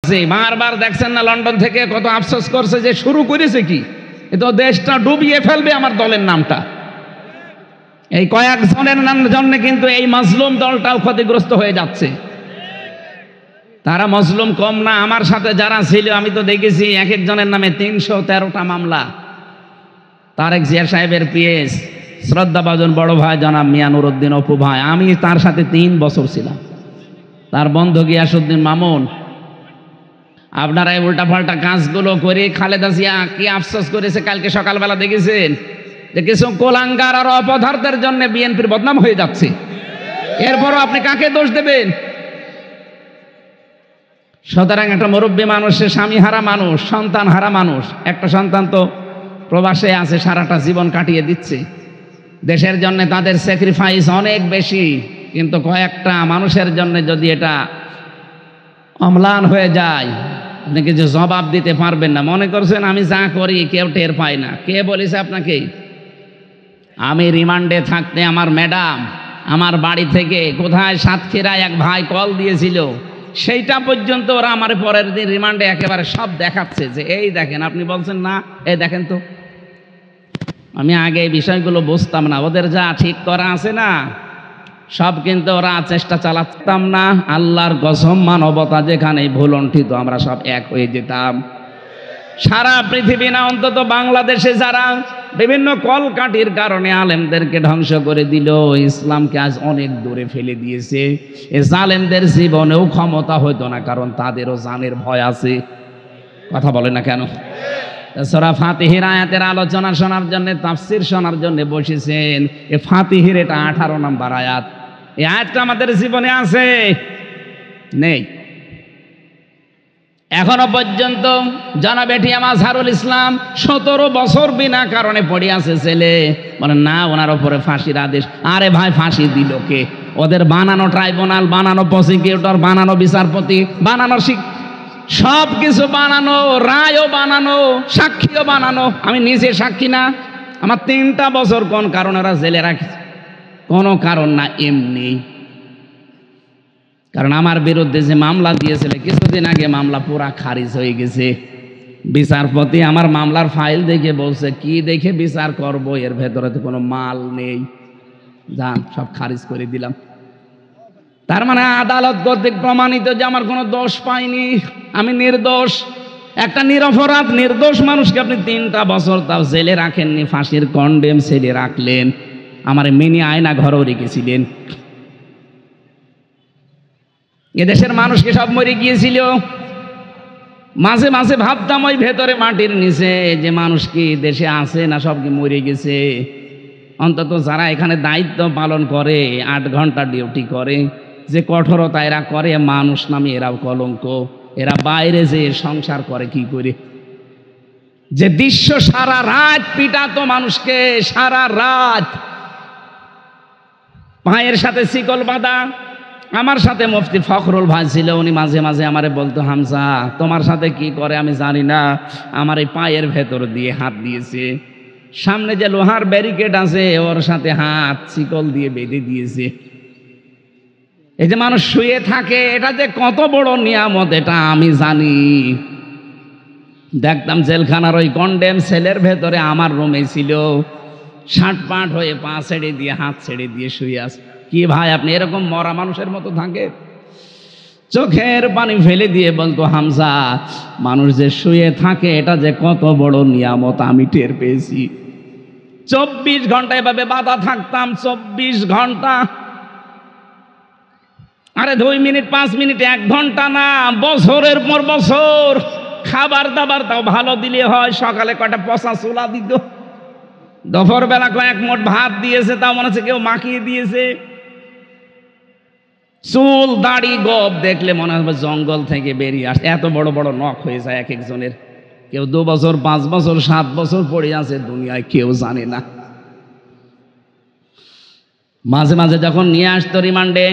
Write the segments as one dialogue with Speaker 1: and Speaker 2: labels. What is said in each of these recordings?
Speaker 1: যাচ্ছে। বারবার দেখছেন না লন্ডন থেকে কত আফসোস করছে যে শুরু করেছে কি, এ তো দেশটা ডুবিয়ে ফেলবে আমার দলের নামটা। এই কয়েকজনের জন্য কিন্তু এই মাজলুম দলটাও ক্ষতিগ্রস্ত হয়ে যাচ্ছে। তারা মজলুম কম না, আমার সাথে যারা ছিল আমি তো দেখেছি এক একজনের নামে 313টা মামলা। তারেক জিয়া সাহেবের পিএস শ্রদ্ধাভাজন বড় ভাই জনাব মিয়া নুরউদ্দিন অপু ভাই, আমি তার সাথে 3 বছর ছিলাম। তার বন্ধু গিয়াসউদ্দিন মামুন। আপনারা এই উল্টাপাল্টা কাজগুলো করে খালেদা জিয়া কি আফসোস করেছে কালকে সকালবেলা দেখেছেন যে কিছু কোলাঙ্গার আর অপদার্থের জন্য বিএনপির বদনাম হয়ে যাচ্ছে। এরপরও আপনি কাকে দোষ দেবেন? সুতরাং একটা মুরব্বী মানুষ, সে স্বামী হারা মানুষ, সন্তান হারা মানুষ, একটা সন্তান তো প্রবাসে আছে, সারাটা জীবন কাটিয়ে দিচ্ছে দেশের জন্য। তাদের স্যাক্রিফাইস অনেক বেশি, কিন্তু কয়েকটা মানুষের জন্য যদি এটা অম্লান হয়ে যায় আপনি কিছু জবাব দিতে পারবেন না। মনে করছেন আমি যা করি কেউ টের পায় না? কে বলেছে আপনাকে? আমি রিমান্ডে থাকতে আমার ম্যাডাম আমার বাড়ি থেকে কোথায় সাতক্ষীরায় এক ভাই কল দিয়েছিল, সেইটা পর্যন্ত ওরা আমার পরের দিন রিমান্ডে একেবারে সব দেখাচ্ছে যে এই দেখেন। আপনি বলছেন না, এই দেখেন তো। আমি আগে এই বিষয়গুলো বুঝতাম না, ওদের যা ঠিক করা আছে না সব কিন্তু ওরা চেষ্টা চালাতাম না। আল্লাহর কসম, মানবতা যেখানে ভুলণ্ঠিত আমরা সব এক হয়ে যেতাম। সারা পৃথিবী না, অন্তত বাংলাদেশে যারা বিভিন্ন কলকাঠির কারণে আলেমদেরকে ধ্বংস করে দিল, ইসলামকে আজ অনেক দূরে ফেলে দিয়েছে। এই জালেমদের জীবনেও ক্ষমতা হইতো না, কারণ তাদেরও জানের ভয় আছে। কথা বলে না কেন? সূরা ফাতিহার আয়াতের আলোচনা শোনার জন্য, তাফসীর শোনার জন্য বসেছেন। এই ফাতিহার এটা 18 নম্বর আয়াত। এই আয়াতটা আমাদের জীবনে আছে? নেই। এখনো পর্যন্ত জনাব এটিএম আজহারুল ইসলাম 17 বছর বিনা কারণে পড়ে আছে। ছেলে বলে না, ওনার উপরে ফাঁসির আদেশ। আরে ভাই, ফাঁসি দিল কে? ওদের বানানো ট্রাইব্যুনাল, বানানো প্রসিকিউটর, বানানো বিচারপতি, বানানো সব কিছু বানানো, রায়ও বানানো, সাক্ষীও বানানো। আমি নিজে সাক্ষী না। আমার 3টা বছর কোন কারণে ওরা জেলে রাখছে? কোনো কারণ না, এমনি। কারণ আমার বিরুদ্ধে যে মামলা দিয়েছিল কিছুদিন আগে, মামলা পুরা খারিজ হয়ে গেছে। বিচারপতি আমার মামলার ফাইল দেখে বলছে, কি দেখে বিচার করব, এর ভেতরে তো কোনো মাল নেই, যান সব খারিজ করে দিলাম। তার মানে আদালত কর্তৃক প্রমাণিত যে আমার কোনো দোষ পাইনি, আমি নির্দোষ। একটা নিরপরাধ নির্দোষ মানুষকে আপনি 3টা বছর তাও জেলে রাখেননি, ফাঁসির কন্ডেম ছেড়ে রাখলেন। আমার মিনি আয়না ঘরেও রেখেছিলেন। এদেশের মানুষকে সব মরে গিয়েছিল। মাঝে মাঝে ভাবতাম ওই ভেতরে মাটির নিচে যে মানুষ কি দেশে আছে না সব কি মরে গেছে। অন্তত যারা এখানে দায়িত্ব পালন করে, 8 ঘন্টা ডিউটি করে, যে কঠোরতা এরা করে, মানুষ নামে এরাও কলঙ্ক। এরা বাইরে যে সংসার করে কি করে, যে দৃশ্য সারা রাত পিটাতো মানুষকে, সারা রাত পায়ের সাথে শিকল বাঁধা। আমার সাথে মুফতি ফখরুল ভাই ছিল, উনি মাঝে মাঝে আমারে বলতো, হামজা তোমার সাথে কি করে আমি জানি না, আমার এই পায়ের ভেতর দিয়ে হাত দিয়েছে, সামনে যে লোহার ব্যারিকেড আছে ওর সাথে হাত শিকল দিয়ে বেঁধে দিয়েছে। এই যে মানুষ শুয়ে থাকে, এটা যে কত বড় নিয়ামত এটা আমি জানি। দেখতাম জেলখানার ওই কন্ডেম সেলের ভেতরে আমার রুমে ছিল, 60 হয়ে পা ছেড়ে দিয়ে হাত ছেড়ে দিয়ে শুয়ে আছে। কি ভাই আপনি এরকম মরা মানুষের মতো থাকে? চোখের পানি ফেলে দিয়ে বলতো, হামজা মানুষ যে শুয়ে থাকে এটা যে কত বড় নিয়ামত আমি টের পেয়েছি। 24 ঘন্টা এভাবে বাধা থাকতাম, 24 ঘন্টা। আরে 2 মিনিট 5 মিনিট 1 ঘন্টা না, বছরের পর বছর। খাবার দাবার তাও ভালো দিলে হয়, সকালে কয়টা পচা চুলা দিত, দুপুর বেলা কয়েক মোট ভাত দিয়েছে, তাও মনে হচ্ছে কেউ মাখিয়ে দিয়েছে। চুল দাড়ি গব দেখলে মনে হবে জঙ্গল থেকে বেরিয়ে আসে, এত বড় বড় নখ হয়ে যায় এক একজনের। কেউ 2 বছর 5 বছর 7 বছর পড়ে আছে দুনিয়ায়, কেউ জানে না। মাঝে মাঝে যখন নিয়ে আসতো রিমান্ডে,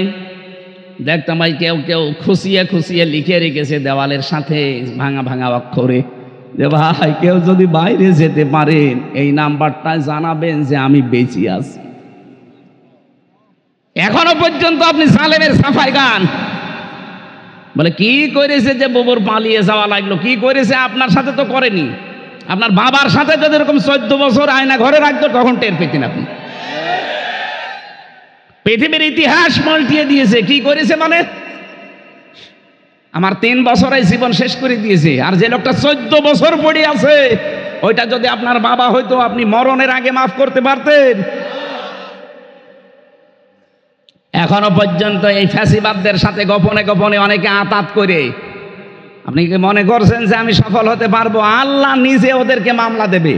Speaker 1: দেখতাম ভাই কেউ কেউ খুশিয়ে খুশিয়ে লিখে রেখেছে দেওয়ালের সাথে ভাঙা ভাঙা অক্ষরে, যে ভাই কেউ যদি বাইরে যেতে পারেন এই নাম্বারটা জানাবেন যে আমি বেঁচে আছি। এখনো পর্যন্ত আপনি জালেমের সাফাই গান, বলে কি করেছে যে বুবুর পালিয়ে যাওয়া লাগলো? কি করেছে? আপনার সাথে তো করেনি। আপনার বাবার সাথে যদি এরকম 14 বছর আয়না ঘরে রাখতো তখন টের পেতেন আপনি। পৃথিবীর ইতিহাস পাল্টিয়ে দিয়েছে। কি করেছে মানে? আমার 3 বছরে জীবন শেষ করে দিয়েছে। আর যে লোকটা 14 বছর পড়ে আছে, ওইটা যদি আপনার বাবা হয়তো আপনি মরণের আগে মাফ করতে পারতেন। এখনো পর্যন্ত এই ফ্যাসিবাদদের সাথে গোপনে গোপনে অনেকে আতাত করে। আপনি কি মনে করছেন যে আমি সফল হতে পারবো? আল্লাহ নিজে ওদেরকে মামলা দেবে।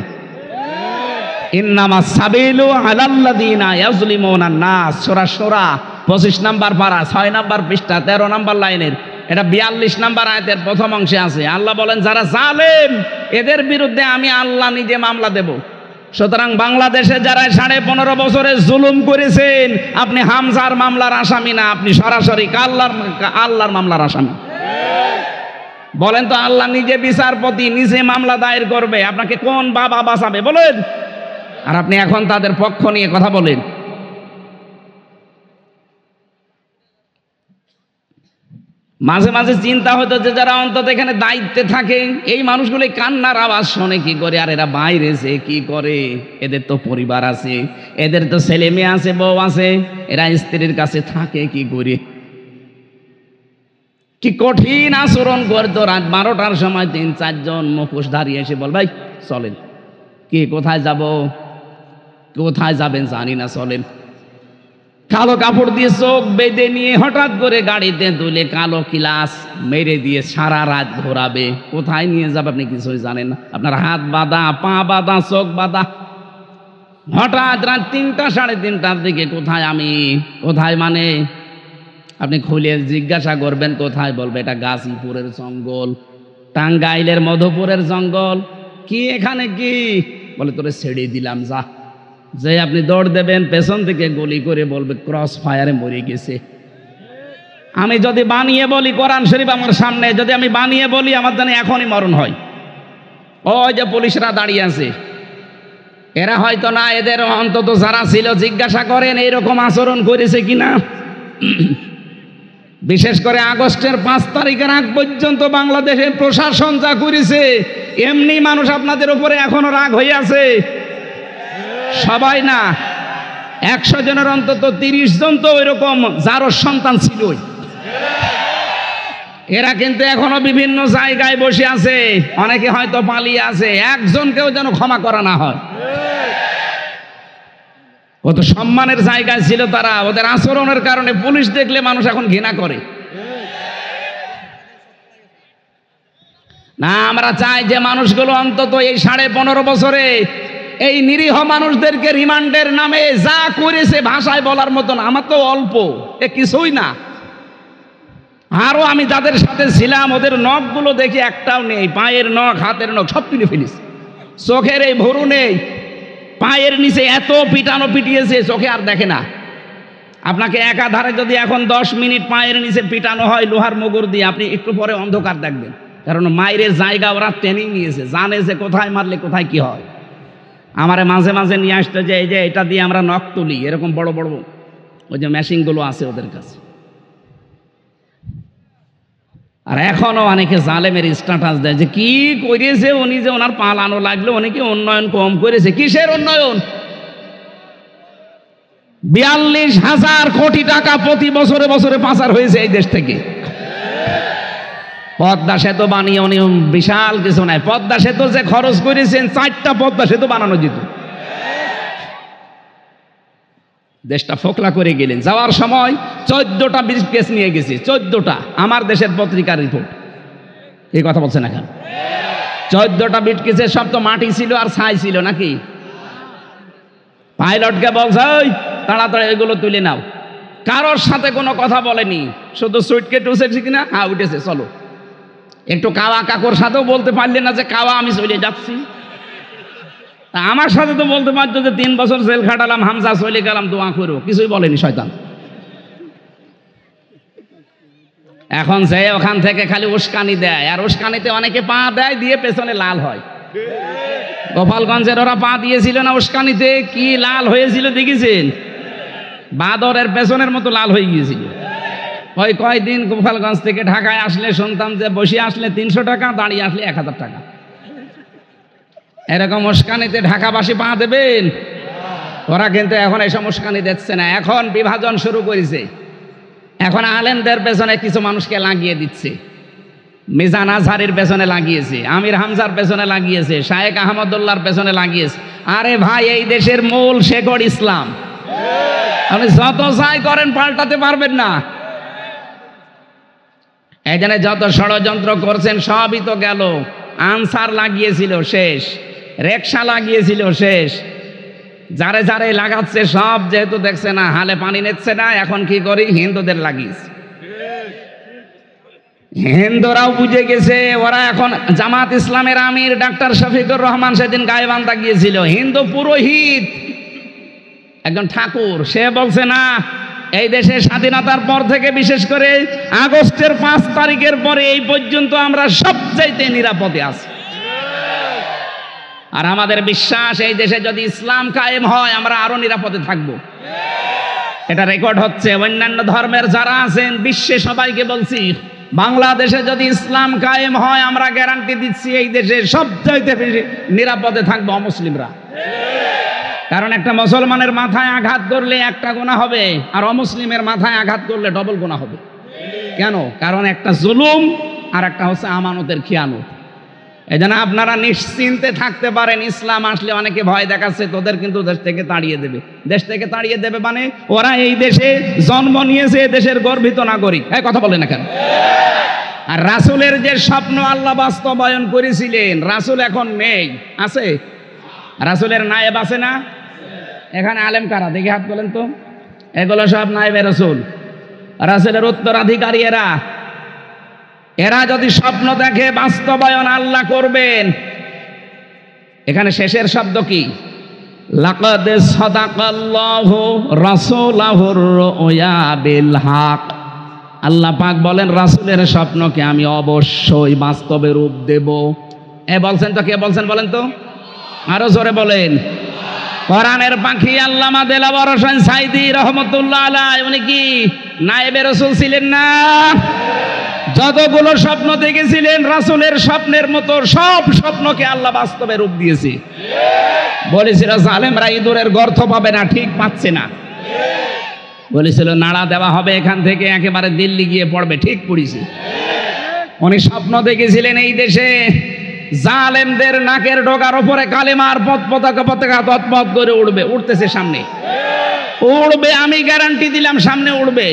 Speaker 1: ইন্নামাস সাবিলু আলাল্লাযিনা ইয়াজলিমুনান নাস, সূরা শূরা 25 নম্বর পারা 6 নম্বর পৃষ্ঠা 13 নম্বর লাইনের, এটা 42 নম্বর আয়াতের প্রথম অংশে আছে। আল্লাহ বলেন যারা জালেম এদের বিরুদ্ধে আমি আল্লাহ নিজে মামলা দেব। সুতরাং বাংলাদেশে যারা 15.5 বছরে জুলুম করেছেন, আপনি হামজার মামলার আসামি না, আপনি সরাসরি আল্লাহর মামলার আসামি। বলেন তো, আল্লাহ নিজে বিচারপতি, নিজে মামলা দায়ের করবে, আপনাকে কোন বাবা বাঁচাবে বলেন? আর আপনি এখন তাদের পক্ষ নিয়ে কথা বলেন। মাঝে মাঝে চিন্তা হতো যে যারা অন্তত এখানে দায়িত্বে থাকে, এই মানুষগুলো কান্নার আওয়াজ শোনে কি করে? আর এরা বাইরে যে কি করে? এদের তো পরিবার আছে, এদের তো ছেলে মেয়ে আছে, বউ আছে, এরা স্ত্রীর কাছে থাকে কি করে? কি কঠিন আচরণ করতো। রাত 12টার সময় 3-4 জন মুখোশধারী এসে বল, ভাই চলেন। কি কোথায় যাব? কোথায় যাবেন জানি না, চলেন। কালো কাপড় দিয়ে চোখ বেঁধে নিয়ে হঠাৎ করে গাড়িতে তুলে কালো কিলাস মেরে দিয়ে সারা রাত ঘোরাবে। কোথায় নিয়ে যাবে আপনি কিছুই জানেন না। আপনার হাত বাঁধা, পা বাঁধা, চোখ বাঁধা। হঠাৎ রাত 3টা 3:30টার দিকে কোথায় আমি? কোথায় মানে? আপনি খুলে জিজ্ঞাসা করবেন কোথায়, বলবে এটা গাজীপুরের জঙ্গল, টাঙ্গাইলের মধুপুরের জঙ্গল। কি এখানে কি? বলে তোরে ছেড়ে দিলাম, যা। যে আপনি দৌড় দেবেন, পেছন থেকে গুলি করে বলবে ক্রস ফায়ারে মরে গেছে। আমি যদি বানিয়ে বলি, কোরআন শরীফ আমার সামনে, যদি আমি বানিয়ে বলি আমার জানি এখনই মরণ হয়। ওই যে পুলিশরা দাঁড়িয়ে আছে, এরা হয়তো না, এদের অন্তত যারা ছিল জিজ্ঞাসা করেন এইরকম আচরণ করেছে কিনা। বিশেষ করে আগস্টের 5 তারিখের আগ পর্যন্ত বাংলাদেশের প্রশাসন যা করেছে, এমনি মানুষ আপনাদের উপরে এখনো রাগ হয়ে আছে। সবাই না, 100 জনের অন্তত 30 জন তো ওইরকম যারও সন্তান ছিল। এরা কিন্তু এখনো বিভিন্ন জায়গায় বসে আছে, অনেকে হয়তো পালিয়ে আছে। একজনকেও যেন ক্ষমা করা না হয়। কত সম্মানের জায়গায় ছিল তারা। ওদের আচরণের কারণে পুলিশ দেখলে মানুষ এখন ঘৃণা করে না। আমরা চাই যে মানুষগুলো অন্তত এই 15.5 বছরে এই নিরীহ মানুষদেরকে রিমান্ডের নামে যা করেছে, ভাষায় বলার মতন আমার তো অল্প, এ কিছুই না। আরো আমি যাদের সাথে ছিলাম ওদের নখগুলো দেখি একটাও নেই, পায়ের নখ, হাতের নখ সব তুলে ফেলিস। চোখের এই ভরু নেই, পায়ের নিচে এত পিটানো পিটিয়েছে, চোখে আর দেখে না। আপনাকে একাধারে যদি এখন 10 মিনিট পায়ের নিচে পিটানো হয় লোহার মুগুর দিয়ে, আপনি একটু পরে অন্ধকার দেখবেন। কারণ মায়ের জায়গা ওরা ট্রেনিং নিয়েছে, জানে যে কোথায় মারলে কোথায় কি হয়। আমারে মাঝে মাঝে নিয়ে আসতে যে এই যে এটা দিয়ে আমরা নখ তুলি, এরকম বড় বড় ওই যে মেশিনগুলো আছে ওদের কাছে। আর এখনো অনেকে জালেমের স্ট্যাটাস দেয় যে কি করেছে উনি, যে ওনার পালানো লাগলো, উনি কি উন্নয়ন কম করেছে? কিসের উন্নয়ন? 42,000 কোটি টাকা প্রতি বছরে বছরে পাচার হয়েছে এই দেশ থেকে। পদ্মা সেতু বানিয়ে উনি বিশাল কিছু নাই। পদ্মা সেতু যে খরচ করেছেন, 4টা পদ্মা সেতু বানানো যেত। দেশটা ফোকলা করে গেলেন। যাওয়ার সময় 14টা ব্রিফকেস নিয়ে গেছে, 14টা। আমার দেশের পত্রিকার রিপোর্ট, এই কথা বলছেন এখন। 14টা ব্রিফকেসে সব তো মাটি ছিল আর ছাই ছিল নাকি? পাইলটকে বলছে ওই তাড়াতাড়ি এগুলো তুলে নাও। কারোর সাথে কোনো কথা বলেনি, শুধু সুইটকেস উঠেছে কিনা, হ্যাঁ উঠেছে, চলো। একটু কাওয়া কাকুর সাথেও বলতে পারলেন না যে কাওয়া আমি চলে যাচ্ছি। আমার সাথে তো বলতে পারতো যে 3 বছর জেল খাটালাম, হামজা চলে গেলাম, দোয়া করো। কিছুই বলেনি শয়তান। এখন যে ওখান থেকে খালি উস্কানি দেয়, আর উস্কানিতে অনেকে পা দেয়, দিয়ে পেছনে লাল হয়। গোপালগঞ্জের ওরা পা দিয়েছিল না উস্কানিতে, কি লাল হয়েছিল দেখেছেন? বাদরের পেছনের মতো লাল হয়ে গিয়েছিল। ওই কয়দিন গোপালগঞ্জ থেকে ঢাকায় আসলে শুনতাম যে বসে আসলে 300 টাকা, দাঁড়িয়ে আসলে 1000 টাকা। এরকম উস্কানিতে ঢাকাবাসী পা দেবেন? ওরা কিন্তু এখন এইসব উস্কানি দিচ্ছে না, এখন বিভাজন শুরু করেছে। এখন আলেমদের পেছনে কিছু মানুষকে লাগিয়ে দিচ্ছে, মিজান আজহারের পেছনে লাগিয়েছে, আমির হামজার পেছনে লাগিয়েছে, শায়েখ আহমদুল্লাহর পেছনে লাগিয়েছে। আরে ভাই, এই দেশের মূল শেকড় ইসলাম। আপনি যত চাই করেন পাল্টাতে পারবেন না। এই জন্য যত ষড়যন্ত্র করছেন সবই তো গেল। আনসার লাগিয়েছিল শেষ, রিকশা লাগিয়েছিল শেষ, যারে যারে লাগাচ্ছে সব যেহেতু দেখছে না হালে পানি নিচ্ছে না, এখন কি করি, হিন্দুদের লাগিয়েছে। হিন্দুরাও বুঝে গেছে, ওরা এখন জামাত ইসলামের আমির ডাক্তার শফিকুর রহমান সেদিন গায়েবান্ধা গিয়েছিল, হিন্দু পুরোহিত একজন ঠাকুর, সে বলছে না এই দেশে স্বাধীনতার পর থেকে বিশেষ করে আগস্টের 5 তারিখের পরে এই পর্যন্ত আমরা সবচাইতে নিরাপদে আছি। আর আমাদের বিশ্বাস এই দেশে যদি ইসলাম কায়েম হয় আমরা আরো নিরাপদে থাকবো। এটা রেকর্ড হচ্ছে। অন্যান্য ধর্মের যারা আছেন বিশ্বে সবাইকে বলছি, বাংলাদেশে যদি ইসলাম কায়েম হয় আমরা গ্যারান্টি দিচ্ছি এই দেশে সবচাইতে বেশি নিরাপদে থাকবো অমুসলিমরা। কারণ একটা মুসলমানের মাথায় আঘাত করলে একটা গুনাহ হবে, আর অমুসলিমের মাথায় আঘাত করলে ডবল গুনাহ হবে। কেন? কারণ একটা জুলুম আর একটা হচ্ছে আমানতের খিয়ানত। এই জন্য আপনারা নিশ্চিন্তে থাকতে পারেন, ইসলাম আসলে অনেকে ভয় দেখাচ্ছে তোদের কিন্তু দেশ থেকে তাড়িয়ে দেবে। দেশ থেকে তাড়িয়ে দেবে মানে ওরা এই দেশে জন্ম নিয়েছে, দেশের গর্বিত নাগরিক। এই কথা বলে না কেন? আর রাসূলের যে স্বপ্ন আল্লাহ বাস্তবায়ন করেছিলেন, রাসূল এখন নেই, আছে? রাসূলের নায়েব আছে না? এখানে আলেম কারা দেখে হাত বলেন তো? এগুলো সব নায়েবে রাসূল, রাসূলের উত্তরাধিকারী এরা। এরা যদি স্বপ্ন দেখে বাস্তবায়ন আল্লাহ করবেন। এখানে শেষের শব্দ কি? লাকাদ সাদাকাল্লাহু রাসূলাহুর রুয়া বিল হক। আল্লাহ পাক বলেন রাসূলের স্বপ্নকে আমি অবশ্যই বাস্তবে রূপ দেব। বলছেন তো, কে বলছেন বলেন তো? আরো জোরে বলেন। কোরআনের পাখি আল্লামা দেলাওয়ার হোসেন সাইদি রহমতুল্লাহ আলাইহি, উনি কি নায়েবে রাসূল ছিলেন না? যতগুলো স্বপ্ন দেখেছিলেন রাসূলের স্বপ্নের মতো সব স্বপ্নকে আল্লাহ বাস্তবে রূপ দিয়েছে। বলেছিল জালেমরা ইঁদুরের গর্ত পাবে না, ঠিক পাচ্ছে না। বলেছিল নাড়া দেওয়া হবে এখান থেকে একেবারে দিল্লি গিয়ে পড়বে, ঠিক পড়েছে। উনি স্বপ্ন দেখেছিলেন এই দেশে জালেমদের নাকের ডগার উপরে কালেমার পতাকা তৎপত করে উড়বে, উঠতেছে, সামনে উড়বে, আমি গ্যারান্টি দিলাম সামনে উড়বে।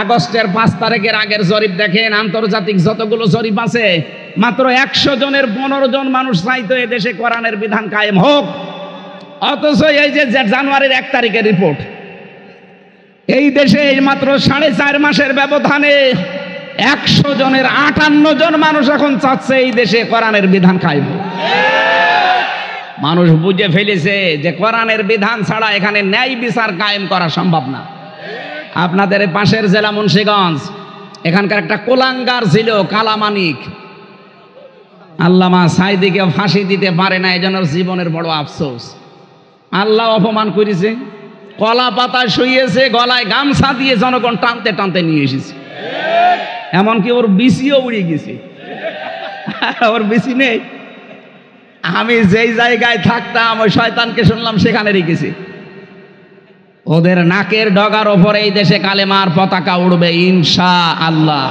Speaker 1: আগস্টের 5 তারিখের আগের জরিপ দেখেন, আন্তর্জাতিক যতগুলো জরিপ আছে, মাত্র 100 জনের 15 জন মানুষ চাইতো এ দেশে কোরআনের বিধান কায়েম হোক। অথচ এই যে জানুয়ারির 1 তারিখের রিপোর্ট, এই দেশে মাত্র 4.5 মাসের ব্যবধানে 100 জনের 58 জন মানুষ এখন চাচ্ছে এই দেশে কোরআনের বিধান কায়েম হোক। মানুষ বুঝে ফেলেছে যে কোরআনের বিধান ছাড়া এখানে ন্যায় বিচার কায়েম করা সম্ভব না। আপনাদের পাশের জেলা মুন্সিগঞ্জ, এখানকার একটা কোলাঙ্গার ছিল কালামানিক, আল্লামা সাইদিকে ফাঁসি দিতে পারে না, এই জন্য জীবনের বড় আফসোস। আল্লাহ অপমান করেছে, কলা পাতায় শুয়েছে, গলায় গামছা দিয়ে জনগণ টানতে টানতে নিয়ে এসেছে। এমনকি ওর বিসিও উড়ে গেছে, ওর বিসি নেই। আমি যেই জায়গায় থাকতাম ওই শয়তানকে শুনলাম সেখানে রেখেছি। ওদের নাকের ডগার ওপরে এই দেশে কালেমার পতাকা উড়বে ইনশাআল্লাহ।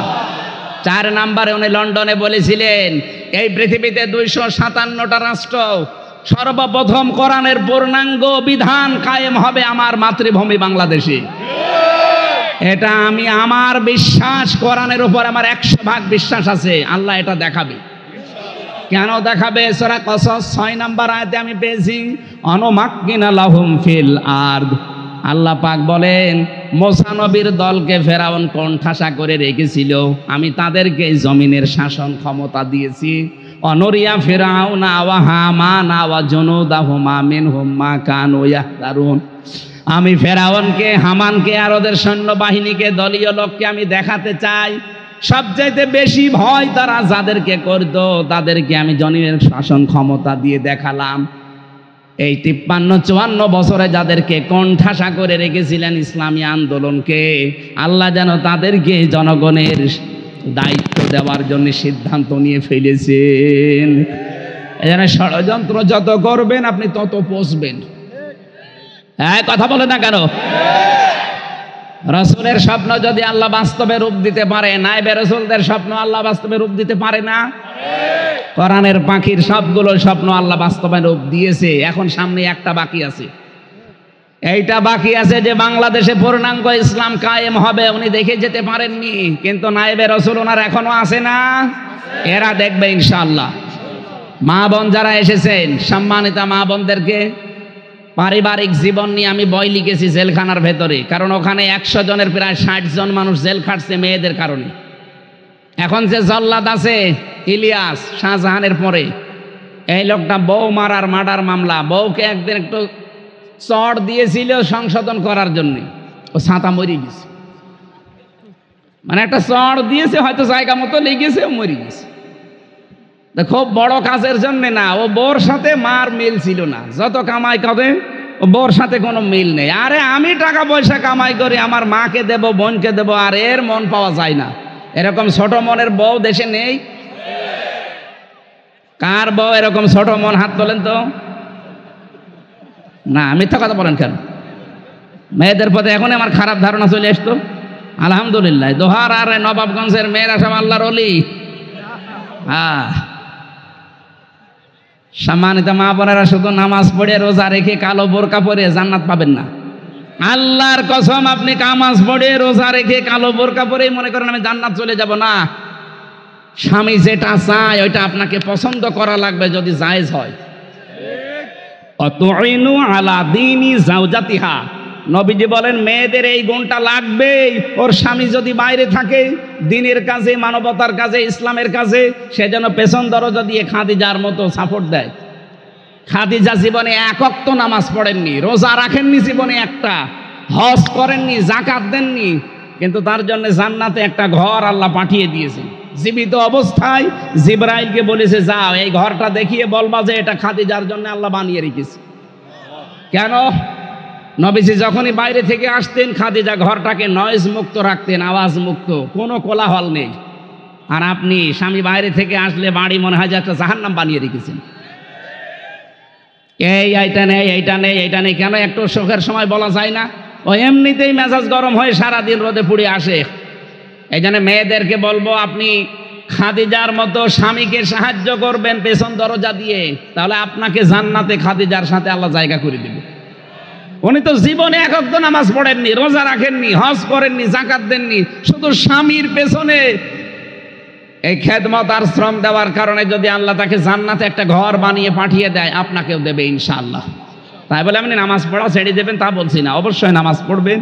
Speaker 1: 4 নম্বরে উনি লন্ডনে বলেছিলেন এই পৃথিবীতে 257টা রাষ্ট্র, সর্বপ্রথম কোরআনের পূর্ণাঙ্গ বিধান কায়েম হবে আমার মাতৃভূমি বাংলাদেশে। এটা আমি আমার বিশ্বাস, কোরআনের উপর আমার 100% বিশ্বাস আছে। আল্লাহ এটা দেখাবে। কেন দেখাবে? সূরা কসস 6 নম্বর আয়াতে আমি পেয়েছি, অনুমাক্কিনা লাহুম ফিল আরদ। আল্লাহ পাক বলেন মুসা নবীর দলকে ফেরাউন কোণঠাসা করে রেখেছিল, আমি তাদেরকে জমিনের শাসন ক্ষমতা দিয়েছি। অনরিয়া ফিরাউনা ওয়া হামানা ওয়া জুনুদাহুমা মিনহুম মা কানু ইয়াহতারুন। আমি ফেরাউনকে, হামানকে আর ওদের সৈন্যবাহিনীকে, দলীয় লোককে আমি দেখাতে চাই সবচাইতে বেশি ভয় তারা যাদেরকে করত তাদেরকে আমি জমিনের শাসন ক্ষমতা দিয়ে দেখালাম। এই 53-54 বছরে যাদেরকে কণ্ঠাসা করে রেখেছিলেন ইসলামী আন্দোলনকে, আল্লাহ যেন তাদেরকে জনগণের দায়িত্ব দেওয়ার জন্য সিদ্ধান্ত নিয়ে ফেলেছেন। এখানে ষড়যন্ত্র যত করবেন আপনি তত পচবেন। হ্যাঁ, কথা বলে না কেন? রাসূলের স্বপ্ন যদি আল্লাহ বাস্তবে রূপ দিতে পারে, নায়েবে রাসূলদের স্বপ্ন আল্লাহ বাস্তবে রূপ দিতে পারে না? কোরআনের পাখির সবগুলো স্বপ্ন আল্লাহ বাস্তবে রূপ দিয়েছে। এখন সামনে একটা বাকি আছে, এইটা বাকি আছে যে বাংলাদেশে পূর্ণাঙ্গ ইসলাম কায়েম হবে। উনি দেখে যেতে পারেননি, কিন্তু নায়েবে রাসূল ওনার এখনো আছে না? এরা দেখবে ইনশাআল্লাহ। মা বোন যারা এসেছেন, সম্মানিতা মা বোনদেরকে পারিবারিক জীবন নিয়ে আমি বই লিখেছি জেলখানার ভেতরে, কারণ ওখানে 100 জনের প্রায় 60 জন মানুষ জেল খাটছে মেয়েদের কারণে। এখন যে জল্লাদ আছে ইলিয়াস, শাহজাহানের পরে, এই লোকটা বউ মারার মার্ডার মামলা, বউকে একদিন একটু চড় দিয়েছিল সংশোধন করার জন্য, ও ছাতা মরে গেছে। মানে একটা চড় দিয়েছে, হয়তো জায়গা মতো লেগেছে, ও মরে গেছে। খুব বড় কাজের জন্য না, ও বউর সাথে মার মিল ছিল না, যত কামাই করে ও বউর সাথে কোনো মিল নেই। আরে আমি টাকা পয়সা কামাই করি, আমার মাকে দেব, বোনকে দেব, আর এর মন পাওয়া যায় না। এরকম ছোট মনের বউ দেশে নেই। কার বউ এরকম ছোট মন, হাত তোলেন তো। না, মিথ্যা কথা বলেন কেন? মেয়েদের প্রতি এখন আমার খারাপ ধারণা চলে আসতো। আলহামদুলিল্লাহ, দোহার আর নবাবগঞ্জের মেয়েরা সব আল্লাহর ওলি। হ্যাঁ, সম্মানিত মা বোনেরা, শুধু নামাজ পড়ে রোজা রেখে কালো বোরকা পরে জান্নাত পাবেন না। আল্লাহর কসম, আপনি নামাজ পড়ে রোজা রেখে কালো বোরকা পরে মনে করেন আমি জান্নাত চলে যাব না। স্বামী যেটা চায় ওইটা আপনাকে পছন্দ করা লাগবে, যদি জায়েজ হয়। অতুইনু আলা দীনি জাওজাতিহা, নবীজি বলেন মেয়েদের এই গুণটা লাগবেই। ওর স্বামী যদি বাইরে থাকে দ্বীনের কাজে, মানবতার কাজে, ইসলামের কাজে, সে যেন পেছন দরজা দিয়ে খাদিজার মতো সাপোর্ট দেয়। খাদিজা জীবনে এক ওয়াক্ত নামাজ পড়েননি, রোজা রাখেননি জীবনে একটা, হজ করেননি, যাকাত দেননি, কিন্তু তার জন্য জান্নাতে একটা ঘর আল্লাহ পাঠিয়ে দিয়েছে। জীবিত অবস্থায় জিবরাইলকে বলেছে, যাও এই ঘরটা দেখিয়ে বলবা যে এটা খাদিজার জন্য আল্লাহ বানিয়ে রেখেছে। কেন? নবীজি যখনই বাইরে থেকে আসতেন, খাদিজা ঘরটাকে নয়েজ মুক্ত রাখতেন, আওয়াজ মুক্ত, কোনো কোলাহল নেই। আর আপনি স্বামী বাইরে থেকে আসলে বাড়ি মনে হয় যে একটা জাহান্নাম বানিয়ে রেখেছেন। এইটা নেই, এইটা নেই, এইটা নেই, কেন? একটু শোকের সময় বলা যায় না? ও এমনিতেই মেজাজ গরম হয়ে সারাদিন রোদে পুড়ে আসে। এই জন্য মেয়েদেরকে বলবো, আপনি খাদিজার মতো স্বামীকে সাহায্য করবেন পেছন দরজা দিয়ে, তাহলে আপনাকে জান্নাতে খাদিজার সাথে আল্লাহ জায়গা করে দেবে। উনি তো জীবনে এক ওয়াক্ত নামাজ পড়েননি, রোজা রাখেননি, হজ করেননি, যাকাত দেননি, শুধু স্বামীর পেছনে এই খেদমত আর শ্রম দেওয়ার কারণে যদি আল্লাহ তাকে জান্নাতে একটা ঘর বানিয়ে পাঠিয়ে দেয়, আপনাকেও দেবে ইনশাআল্লাহ। তাই বলে আপনি নামাজ পড়া ছেড়ে দেবেন তা বলছি না, অবশ্যই নামাজ পড়বেন।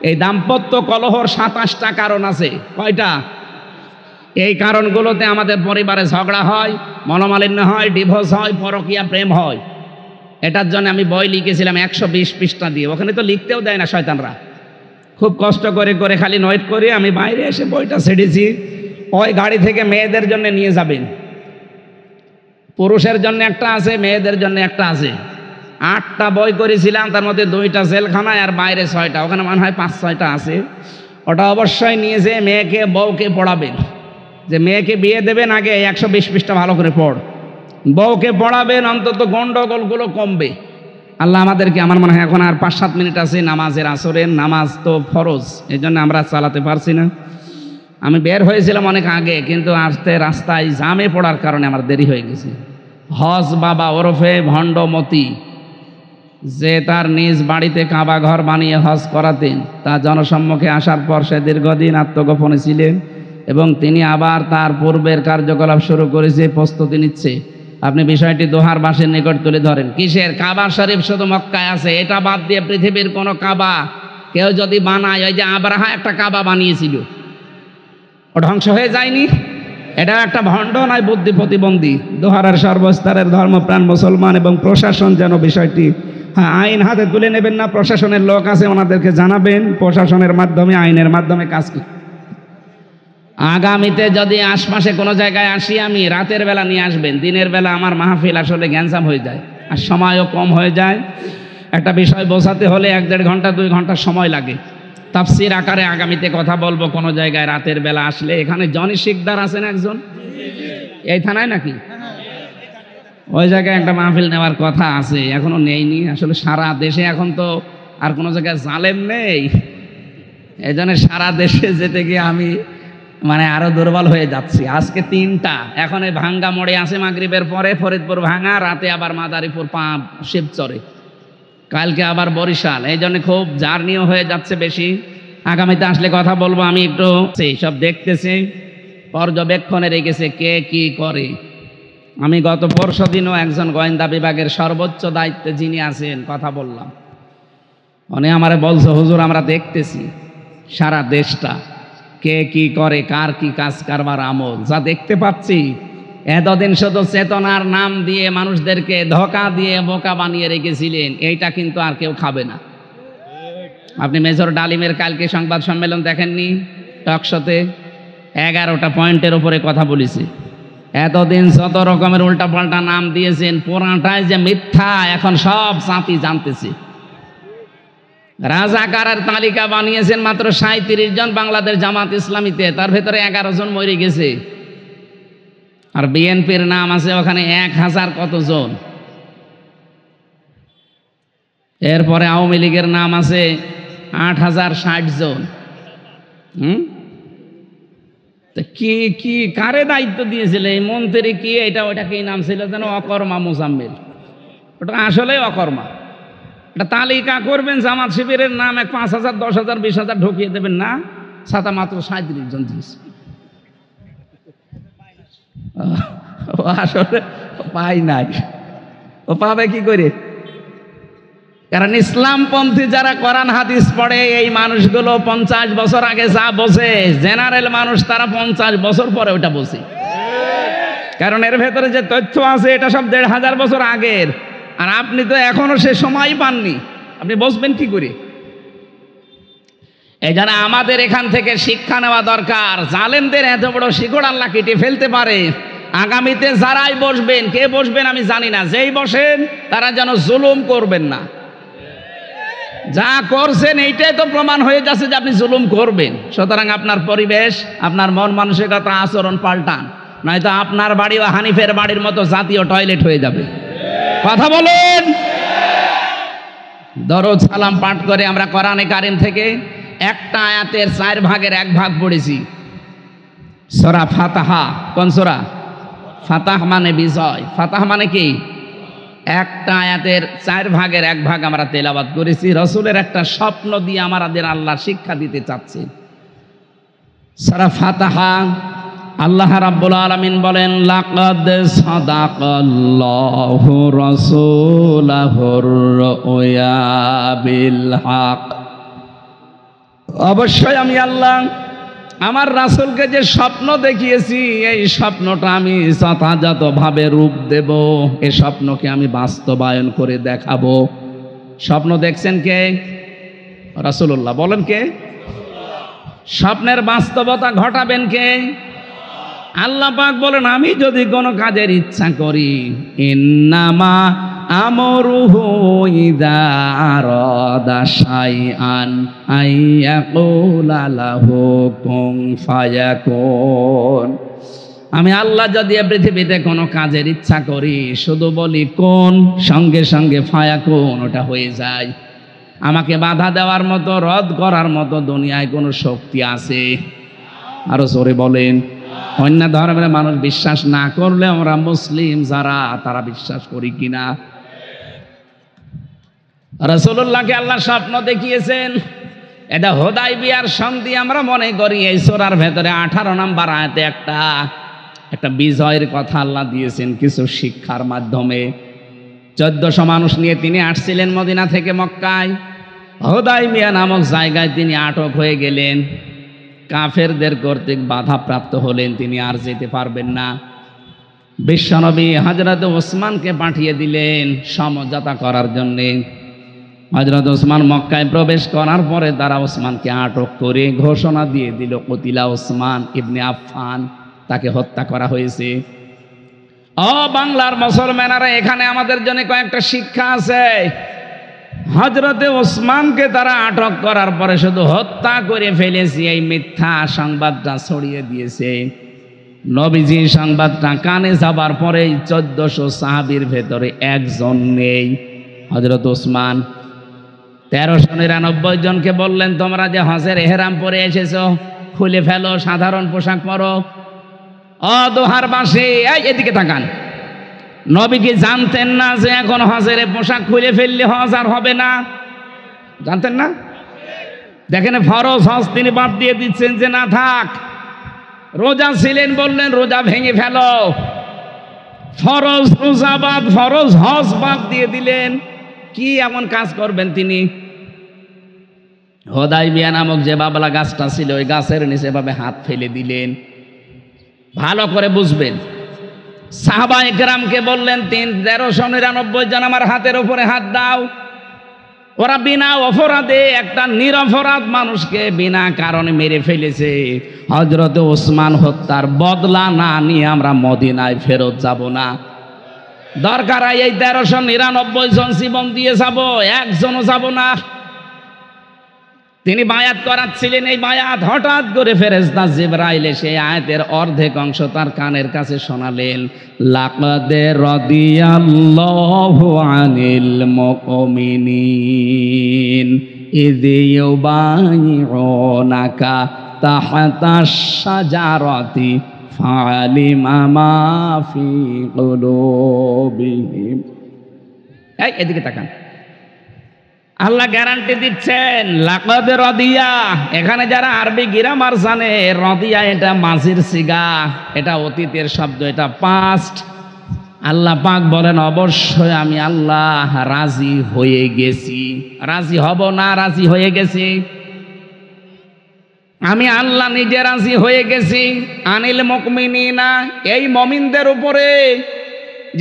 Speaker 1: এই দাম্পত্য কলহর 27টা কারণ আছে। কয়টা? এই কারণগুলোতে আমাদের পরিবারে ঝগড়া হয়, মনোমালিন্য হয়, ডিভোর্স হয়, পরকীয়া প্রেম হয়। এটার জন্য আমি বই লিখেছিলাম 120 পৃষ্ঠা দিয়ে, ওখানে তো লিখতেও দেয় না শয়তানরা। খুব কষ্ট করে করে খালি নয়েট করে আমি বাইরে এসে বইটা ছেড়েছি। ওই গাড়ি থেকে মেয়েদের জন্য নিয়ে যাবেন, পুরুষের জন্য একটা আছে, মেয়েদের জন্য একটা আছে। 8টা বই করেছিলাম, তার মধ্যে 2টা জেলখানায় আর বাইরে 6টা, ওখানে মনে হয় 5-6টা আছে। ওটা অবশ্যই নিয়ে যেয়ে মেয়েকে বউকে পড়াবেন, যে মেয়েকে বিয়ে দেবেন আগে 120 পৃষ্ঠা ভালো করে পড়, বউকে পড়াবেন, অন্তত গন্ডগোলগুলো কমবে। আল্লাহ আমাদেরকে, আমার মনে হয় এখন আর 5-7 মিনিট আছে নামাজের, আসরের নামাজ তো ফরজ, এই জন্য আমরা চালাতে পারছি না। আমি বের হয়েছিলাম অনেক আগে, কিন্তু আসতে রাস্তায় জামে পড়ার কারণে আমার দেরি হয়ে গেছে। হজ বাবা ওরফে ভণ্ডমতি, যে তার নিজ বাড়িতে কাবা ঘর বানিয়ে হজ করাতেন, তা জনসম্মুখে আসার পর সে দীর্ঘদিন আত্মগোপনে ছিলেন এবং তিনি আবার তার পূর্বের কার্যকলাপ শুরু করেছে, প্রস্তুতি নিচ্ছে। আপনি বিষয়টি দোহারবাসীর নিকট তুলে ধরেন। কিসের? কাবা শরীফ শুধু মক্কায় আছে, এটা বাদ দিয়ে পৃথিবীর কোনো কাবা কেউ যদি বানায়, ওই যে আব্রাহা একটা কাবা বানিয়েছিল, ও ধ্বংস হয়ে যায়নি? এটা একটা ভণ্ড নয়, বুদ্ধি প্রতিবন্ধী। দোহারের সর্বস্তরের ধর্মপ্রাণ মুসলমান এবং প্রশাসন যেন বিষয়টি আইন হাতে তুলে নেবেন না। প্রশাসনের লোক আছে, ওনাদেরকে জানাবেন, প্রশাসনের মাধ্যমে, আইনের মাধ্যমে কাজ কি। আগামীতে যদি আশপাশে কোনো জায়গায় আসি আমি, রাতের বেলা নিয়ে আসবেন, দিনের বেলা আমার মাহফিল আসলে গ্যাঞ্জাম হয়ে যায়। আর সময়ও কম হয়ে যায়। একটা বিষয় বোঝাতে হলে 1-1.5 ঘন্টা 2 ঘন্টা সময় লাগে। তাফসীর আকারে আগামীতে কথা বলবো কোনো জায়গায় রাতের বেলা আসলে। এখানে জনি শিকদার আছেন একজন, এই থানায় নাকি? ওই জায়গায় একটা মাহফিল নেওয়ার কথা আছে, এখনো নেইনি। আসলে সারা দেশে এখন তো আর কোনো জায়গায় জালেম নেই, এই জন্য সারা দেশে যেতে গিয়ে আমি মানে আরো দুর্বল হয়ে যাচ্ছি। আজকে 3টা, এখন এই ভাঙ্গা মোড়ে আছে মাগরিবের পরে, ফরিদপুর ভাঙা, রাতে আবার মাদারীপুর শিবচরে, কালকে আবার বরিশাল। এই জন্য খুব জার্নিও হয়ে যাচ্ছে বেশি। আগামীতে আসলে কথা বলবো। আমি একটু সব দেখতেছি, পর্যবেক্ষণে রেখেছে কে কি করে। আমি গত পরশু দিনও একজন গোয়েন্দা বিভাগের সর্বোচ্চ দায়িত্বে যিনি আছেন কথা বললাম, উনি আমারে বলছে, হুজুর আমরা দেখতেছি সারা দেশটা কে কি করে, কার কি কাজ কারবার আমল, যা দেখতে পাচ্ছি এতদিন শুধু চেতনার নাম দিয়ে মানুষদেরকে ধোঁকা দিয়ে বোকা বানিয়ে রেখেছিলেন, এইটা কিন্তু আর কেউ খাবে না। আপনি মেজর ডালিমের কালকে সংবাদ সম্মেলন দেখেননি? টকশোতে 11টা পয়েন্টের উপরে কথা বলেছি। এতদিন যত রকমের উল্টাপাল্টা নাম দিয়েছেন, পুরাটাই যে মিথ্যা এখন সব জাতি জানতেছে। রাজাকারের তালিকা বানিয়েছেন মাত্র 37 জন বাংলাদেশ জামাত ইসলামীতে, তার ভেতরে 11 জন মরে গেছে। আর বিএনপির নাম আছে ওখানে 1000 কতজন। এরপরে আওয়ামী লীগের নাম আছে 8060 জন। কি কি কারে দায়িত্ব দিয়েছিল এই মন্ত্রী? কি এটা ওইটা কি নাম ছিল যেন? অকর্মা মোজাম্মেল। ওটা আসলে অকর্মা। এটা তালিকা করবেন, জামাত শিবিরের নাম 5000 10,000 20,000 ঢুকিয়ে দেবেন না, ছাতা মাত্র 37 জন দিয়েছে। ও আসলে পাই নাই, ও পাবে কি করে? কারণ ইসলামপন্থী যারা কোরআন হাদিস পড়ে এই মানুষগুলো 50 বছর আগে যা বোঝে, জেনারেল মানুষ তারা 50 বছর পরে ওটা বোঝে। কারণ এর ভেতরে যে তথ্য আছে এটা সব 1500 বছর আগের, আর আপনি তো এখনো সে সময় পাননি, আপনি বুঝবেন কি করে? এই জন্য আমাদের এখান থেকে শিক্ষা নেওয়া দরকার। জালেমদের এত বড় শিকড় আল্লাহ কেটে ফেলতে পারে। আগামীতে যারাই বসবেন, কে বসবেন আমি জানি না, যেই বসেন তারা যেন জুলুম করবেন না। যা করছেন এইটাই তো প্রমাণ হয়ে যাচ্ছে যে আপনি জুলুম করবেন। সুতরাং আপনার পরিবেশ, আপনার মন মানসিকতা, আচরণ পাল্টান, নয়তো আপনার বাড়িও হানিফের বাড়ির মতো জাতীয় টয়লেট হয়ে যাবে। কথা বলেন। দরুদ সালাম পাঠ করে আমরা কোরআনে কারিম থেকে একটা আয়াতের 4 ভাগের 1 ভাগ পড়েছি। সূরা ফাতাহা। কোন সূরা? ফাতাহ মানে বিজয়। ফাতাহ মানে কি? একটা আয়াতের 4 ভাগের 1 ভাগ আমরা তেলাওয়াত করেছি। রাসূলের একটা স্বপ্ন দিয়ে আমাদের আল্লাহ শিক্ষা দিতে চাচ্ছেন। সূরা ফাতাহা আল্লাহ রাব্বুল আলামিন বলেন, লাকাদ সাদাকাল্লাহু রাসূলাহুর রুয়া বিল হক। অবশ্যই আমি আল্লাহ আমার রাসূলকে যে স্বপ্ন দেখিয়েছি, এই স্বপ্নটা আমি যথাযথভাবে রূপ দেব। এই স্বপ্নকে আমি বাস্তবায়ন করে দেখাবো। স্বপ্ন দেখছেন কে? রাসূলুল্লাহ। বলেন কে? স্বপ্নের বাস্তবতা ঘটাবেন কে? আল্লাহ পাক বলেন, আমি যদি কোনো কাজের ইচ্ছা করি, ইন্নামা আমরুহু ইযা আরাদা শাইআন আইয়াকুলা লাহু কুন ফায়াকুন। আমি আল্লাহ যদি পৃথিবীতে কোনো কাজের ইচ্ছা করি, শুধু বলি কোন, সঙ্গে সঙ্গে ফায়াকুন, ওটা হয়ে যায়। আমাকে বাধা দেওয়ার মতো, রদ করার মতো দুনিয়ায় কোনো শক্তি আছে? আরো জোরে বলেন। অন্য ধর্মের মানুষ বিশ্বাস না করলে আমরা মুসলিম যারা, তারা বিশ্বাস করি কিনা? রাসূলুল্লাহকে আল্লাহ স্বপ্ন দেখিয়েছেন। এটা হুদায়বিয়ার সন্ধি আমরা মনে করি। এই সূরার ভেতরে 18 নম্বর আয়াতে একটা বিজয়ের কথা আল্লাহ দিয়েছেন কিছু শিক্ষার মাধ্যমে। 1400 মানুষ নিয়ে তিনি আসছিলেন মদিনা থেকে মক্কায়। হুদায়বিয়া নামক জায়গায় তিনি আটক হয়ে গেলেন। কাফেরদের কর্তৃক বাধাপ্রাপ্ত হলেন, তিনি আর যেতে পারবেন না। বিশ্বনবী হযরত ওসমানকে পাঠিয়ে দিলেন সমঝোতা করার জন্যে। হযরত ওসমান মক্কায় প্রবেশ করার পরে তারা ওসমানকে আটক করে ঘোষণা দিয়ে দিল, কুতিলা ওসমান ইবনে আফফান, তাকে হত্যা করা হয়েছে। ও বাংলার মুসলমানেরা, এখানে আমাদের জন্য কয়েকটা শিক্ষা আছে। হযরতে ওসমানকে তারা আটক করার পরে শুধু হত্যা করে ফেলেছে এই মিথ্যা সংবাদটা ছড়িয়ে দিয়েছে। নবীজি সংবাদটা কানে যাবার পরে 1400 সাহাবীর ভেতরে একজন নেই। হযরত ওসমান 1399 জনকে বললেন, তোমরা যে হজের এহরাম পরে এসেছো, খুলে ফেলো, সাধারণ পোশাক পরো। ও দোহার বাসী, এদিকে তাকান। নবী কি জানতেন না যে এখন হজের পোশাক খুলে ফেললে হজ আর হবে না? জানতেন না? দেখেন, ফরজ হজ তিনি বাদ দিয়ে দিচ্ছেন যে না থাক। রোজা ছিলেন, বললেন রোজা ভেঙে ফেলো। ফরজ রোজা বাদ, ফরজ হজ বাদ দিয়ে দিলেন। কি এমন কাজ করবেন তিনি? হুদাইবিয়া নামক যে বাবলা গাছটা ছিল, ওই গাছের নিচে ভাবে হাত ফেলে দিলেন। ভালো করে বুঝবেন। সাহাবা ইকরামকে বললেন, 1399 জন আমার হাতের উপরে হাত দাও। ওরা বিনা অপরাধে একটা নিরপরাধ মানুষকে বিনা কারণে মেরে ফেলেছে। হযরতে ওসমান হত্যার বদলা না নিয়ে আমরা মদিনায় ফেরত যাব না। দরকার হয় এই 1399 জন জীবন দিয়ে যাব, একজনও যাব না। তিনি বায়াত করাচ্ছিলেন, এই বায়াত হঠাৎ করে ফেরেশতা জিবরাইল এসে আয়াতের অর্ধেক অংশ তার কানের কাছে শোনালেন। লাকাদ রাদিয়াল্লাহু আনিল মুমিনিন ইয ইউবাইউনাকা তাহতাশ শাজারাতি ফালিমা মা ফি কুলুবিহিম। এদিকে তাকান। আল্লাহ গ্যারান্টি দিচ্ছেন, লাকাদ রাদিয়া। এখানে যারা আরবি গ্রামার জানে, রাদিয়া এটা মাজির সিগা, এটা অতীতের শব্দ, এটা পাস্ট। আল্লাহ পাক বলেন, অবশ্যই আমি আল্লাহ রাজি হয়ে গেছি। রাজি হব না, রাজি হয়ে গেছি। আমি আল্লাহ নিজে রাজি হয়ে গেছি। আনিল মুমিনিনা, এই মুমিনদের উপরে।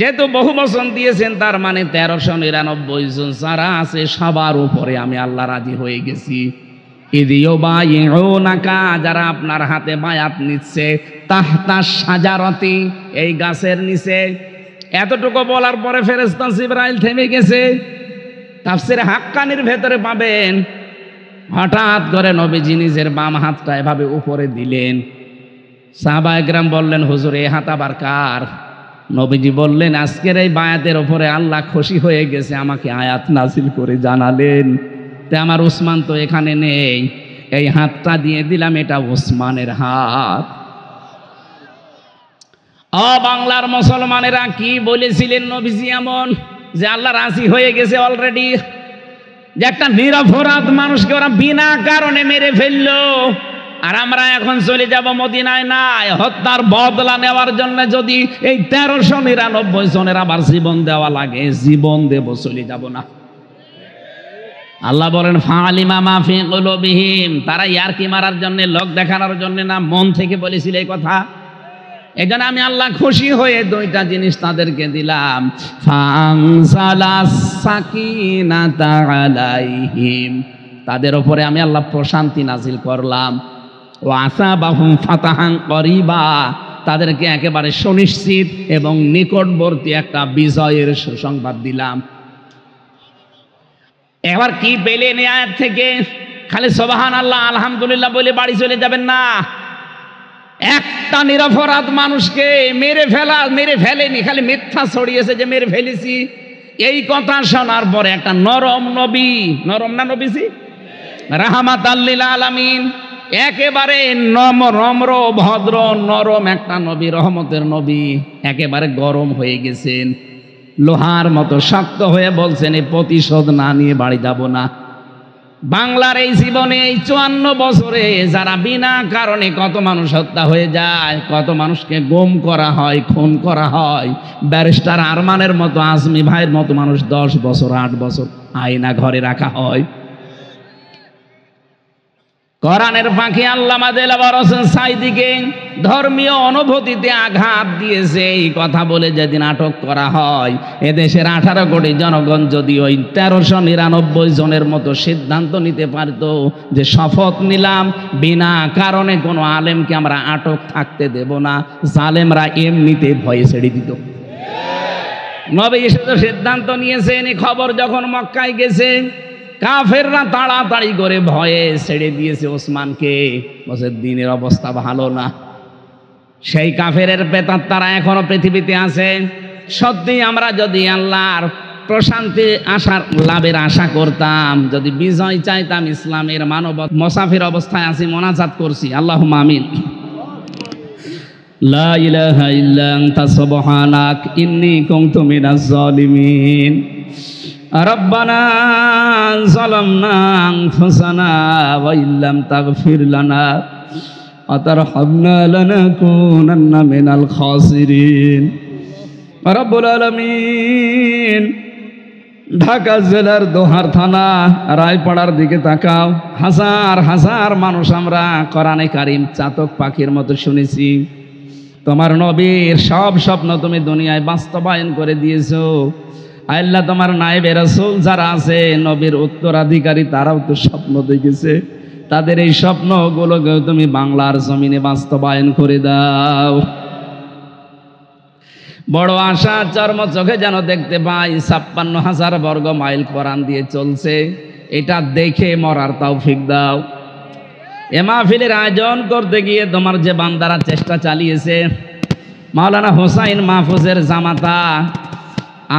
Speaker 1: যেহেতু বহু বচন দিয়েছেন, তার মানে 1399 জন যারা আছে সবার উপরে আমি আল্লাহ রাজি হয়ে গেছি। ইয ইউবাইউনাকা, যারা আপনার হাতে বায়াত নিচ্ছে, তাহতা শাজারাতি, এই গাছের নিচে। এতটুকু বলার পরে ফেরেশতা জিবরাইল থেমে গেছে। তাফসীরে হাক্কানির ভেতরে পাবেন, হঠাৎ করে নবীজি নিজের বাম হাতটা এভাবে উপরে দিলেন। সাহাবা একরাম বললেন, হুজুর এই হাত আবার কার? নবীজি বললেন, আজকের এই বায়াতের উপরে আল্লাহ খুশি হয়ে গেছে, আমাকে আয়াত নাজিল করে জানালেন। তে আমার ওসমান তো এখানে নেই, এই হাতটা দিয়ে দিলাম, এটা ওসমানের হাত। ও বাংলার মুসলমানেরা, কি বলেছিলেন নবীজি এমন যে আল্লাহ রাজি হয়ে গেছে অলরেডি? যে একটা নিরপরাধ মানুষকে ওরা বিনা কারণে মেরে ফেললো, আর আমরা এখন চলে যাব মদিনায়। না, হত্যার বদলা নেওয়ার জন্য যদি এই 1399 জনের আবার জীবন দেওয়া লাগে, জীবন দেব, চলে যাব না। আল্লাহ বলেন, ফালিমা মা ফি কুলুবিহিম, তারা ইয়ারকি মারার জন্য, লোক দেখানোর জন্য না, মন থেকে বলেছিল এই কথা। এখানে আমি আল্লাহ খুশি হয়ে দুইটা জিনিস তাদেরকে দিলাম। ফাআনজালাস সাকিনাতা আলাইহিম, তাদের উপরে আমি আল্লাহ প্রশান্তি নাজিল করলাম। ওয়া আসাবাহুম ফাতাহান করিবা, তাদেরকে একেবারে সুনিশ্চিত এবং নিকটবর্তী একটা বিজয়ের সুসংবাদ দিলাম। এবার কি পেলেন এই আয়াত থেকে? খালি সুবহানাল্লাহ আলহামদুলিল্লাহ বলে বাড়ি চলে যাবেন না। একটা নিরপরাধ মানুষকে মেরে ফেলেনি, খালি মিথ্যা ছড়িয়েছে যে মেরে ফেলেছি। এই কথা শোনার পরে একটা নরম নবী, নরম না নবীজি, রাহমাতাল লিল আলামিন, একেবারে নম্র ভদ্র নরম একটা নবী, রহমতের নবী, একেবারে গরম হয়ে গেছেন, লোহার মতো শক্ত হয়ে বলছেন, এই প্রতিশোধ না নিয়ে বাড়ি যাব না। বাংলার এই জীবনে এই 54 বছরে যারা বিনা কারণে কত মানুষ হত্যা হয়ে যায়, কত মানুষকে গুম করা হয়, খুন করা হয়, ব্যারিস্টার আরমানের মতো, আজমি ভাইয়ের মতো মানুষ 10 বছর 8 বছর আয়না ঘরে রাখা হয়। কোরআনের পাখি আল্লামা দেলাওয়ার হোসেন সাঈদীকে ধর্মীয় অনুভূতিতে আঘাত দিয়েছে এই কথা বলে যেদিন আটক করা হয়, এদেশের 18 কোটি জনগণ যদি ওই 1399 জনের মতো সিদ্ধান্ত নিতে পারত যে শপথ নিলাম বিনা কারণে কোনো আলেমকে আমরা আটক থাকতে দেব না, জালেমরা এমনিতে ভয়ে ছেড়ে দিত। নবী শুধু সিদ্ধান্ত নিয়েছেন, এই খবর যখন মক্কায় গেছে, কাফেররা তাড়াতাড়ি করে ভয়ে ছেড়ে দিয়েছে ওসমানকে। বলছে দিনের অবস্থা ভালো না। সেই কাফেরের প্রেতাত্মারা এখনো পৃথিবীতে আছে। সত্যি আমরা যদি আল্লাহর প্রশান্তি আশার লাভের আশা করতাম, যদি বিজয় চাইতাম, ইসলামের মানব মুসাফির অবস্থায় আছি, মোনাজাত করছি, আল্লাহুম্মা আমিন। লা ইলাহা ইল্লা আনতা সুবহানাক ইন্নী কুনতু মিনাজ জালিমিন। রব্বানা যালামনা আনফুসানা ওয়া ইল্লাম তাগফির লানা ওয়া তারহামনা লানাকুনান্না মিনাল খাসিরিন। রব্বুল আলামিন, ঢাকা জেলার দোহার থানা রায়পাড়ার দিকে তাকাও। হাজার হাজার মানুষ আমরা কোরআনে কারিম চাতক পাখির মতো শুনেছি। তোমার নবীর সব স্বপ্ন তুমি দুনিয়ায় বাস্তবায়ন করে দিয়েছো। আল্লাহ, তোমার নায়েবে রাসূল যারা আছে, নবীর উত্তরাধিকারী, তারাও তো স্বপ্ন দেখেছে। তাদের এই স্বপ্নগুলোকে তুমি বাংলার জমিনে বাস্তবায়ন করে দাও। বড় আশা চর্ম চোখে যেন দেখতে পাই ৫৬,০০০ বর্গ মাইল কোরআন দিয়ে চলছে। এটা দেখে মরার তৌফিক দাও। এ মাহফিলের আয়োজন করতে গিয়ে তোমার যে বান্দারা চেষ্টা চালিয়েছে, মাওলানা হোসাইন মাহফুজের জামাতা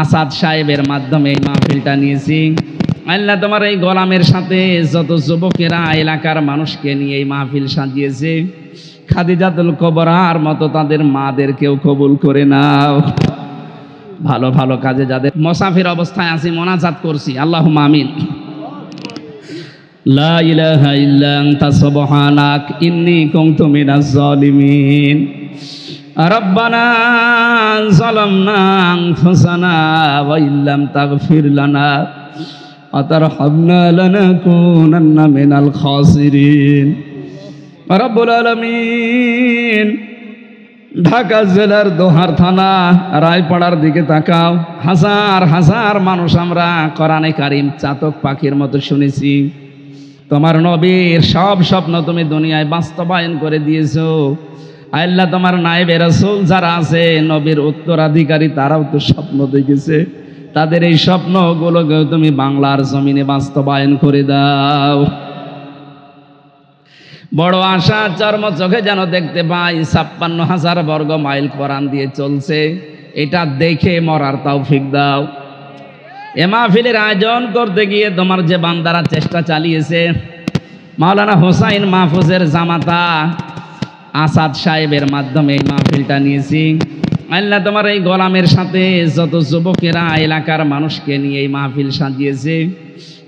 Speaker 1: আসাদ সাহেবের মাধ্যমে এই মাহফিলটা নিয়েছি। আল্লাহ, তোমার এই গোলামের সাথে যত যুবকেরা এলাকার মানুষকে নিয়ে এই মাহফিল সাজিয়েছে, খাদিজাতুল কুবরার মতো তাদের মাদেরকেও কবুল করে নাও। ভালো ভালো কাজে যাদের মুসাফির অবস্থায় আছি, মোনাজাত করছি, আল্লাহুম্মা আমিন। লা ইলাহা ইল্লা আনতা সুবহানাক ইন্নী কুনতু মিনাজ জালিমিন। রব্বানা যালামনা আনফুসানা ওয়া ইল্লাম তাগফির লানা ওয়া তারহামনা লানাকুনান্না মিনাল খাসিরিন। রব্বুল আলামিন, ঢাকা জেলার দোহার থানা রায়পাড়ার দিকে তাকাও। হাজার হাজার মানুষ আমরা কোরআনে কারিম চাতক পাখির মতো শুনেছি। তোমার নবীর সব স্বপ্ন তুমি দুনিয়ায় বাস্তবায়ন করে দিয়েছো। আল্লাহ, তোমার নায়েবে রাসূল যারা আছে, নবীর উত্তরাধিকারী, তারাও তো স্বপ্ন দেখেছে। তাদের এই স্বপ্নগুলোকে তুমি বাংলার জমিনে বাস্তবায়ন করে দাও। বড় আশা চর্ম চোখে যেন দেখতে পাই ৫৬,০০০ বর্গ মাইল কোরআন দিয়ে চলছে। এটা দেখে মরার তৌফিক দাও। এ মাহফিলের আয়োজন করতে গিয়ে তোমার যে বান্দারা চেষ্টা চালিয়েছে, মাওলানা হোসাইন মাহফুজের জামাতা আসাদ সাহেবের মাধ্যমে এই মাহফিলটা নিয়েছি। আল্লাহ, তোমার এই গোলামের সাথে যত যুবকেরা এলাকার মানুষকে নিয়ে এই মাহফিল সাজিয়েছে,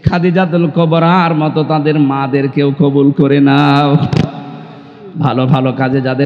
Speaker 1: খাদিজাতুল কুবরার মতো তাদের মাদেরকেও কবুল করে নাও। ভালো ভালো কাজে যাদের